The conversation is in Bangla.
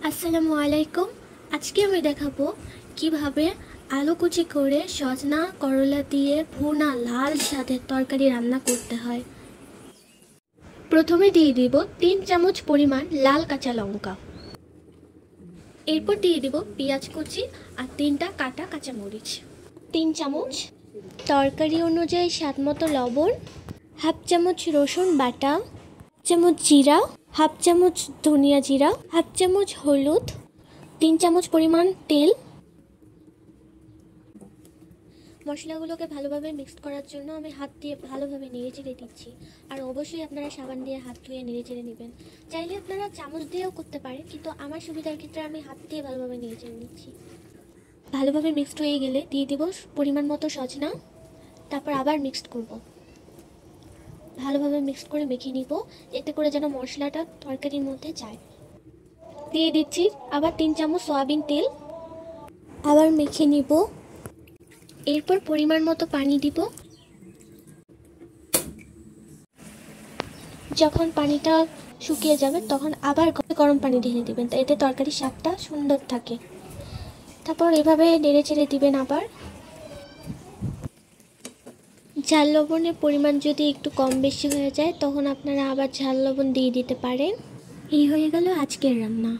আসসালামু আলাইকুম। আজকে আমি দেখাবো কিভাবে আলু কুচি করে সজনা করলা দিয়ে ভুনা লাল স্বাদের তরকারি রান্না করতে হয়। প্রথমে দিয়ে দিব 3 চামচ পরিমাণ লাল কাঁচা লঙ্কা, এরপর দিয়ে দিব পেঁয়াজ কুচি আর 3টা কাটা কাঁচামরিচ, 3 চামচ তরকারি অনুযায়ী স্বাদমতো লবণ, হাফ চামচ রসুন বাটা, চামচ জিরা, হাফ চামচ ধনিয়া জিরা, হাফ চামচ হলুদ, 3 চামচ পরিমাণ তেল। মশলাগুলোকে ভালোভাবে মিক্স করার জন্য আমি হাত দিয়ে ভালোভাবে নেড়েচেড়ে দিচ্ছি। আর অবশ্যই আপনারা সাবান দিয়ে হাত ধুয়ে নেড়েচেড়ে নেবেন। চাইলে আপনারা চামচ দিয়েও করতে পারেন, কিন্তু আমার সুবিধার ক্ষেত্রে আমি হাত দিয়ে ভালোভাবে নেড়েচেড়ে নিচ্ছি। ভালোভাবে মিক্সড হয়ে গেলে দিয়ে দিব পরিমাণ মতো সজনা, তারপর আবার মিক্সড করব। ভালোভাবে মিক্সড করে মেখে নিব, এতে করে যেন মশলাটা তরকারির মধ্যে যায়। দিয়ে দিচ্ছি আবার 3 চামচ সয়াবিন তেল, আবার মেখে নিব। এরপর পরিমাণ মতো পানি দিব। যখন পানিটা শুকিয়ে যাবে তখন আবার গরম পানি ঢেলে দিবেন, এতে তরকারির স্বাদটা সুন্দর থাকে। তারপর এভাবে নেড়ে চেড়ে দিবেন। আবার ঝাল লবণের পরিমাণ যদি একটু কম বেশি হয়ে যায় তখন আপনারা আবার ঝাল লবণ দিয়ে দিতে পারেন। এই হয়ে গেল আজকের রান্না।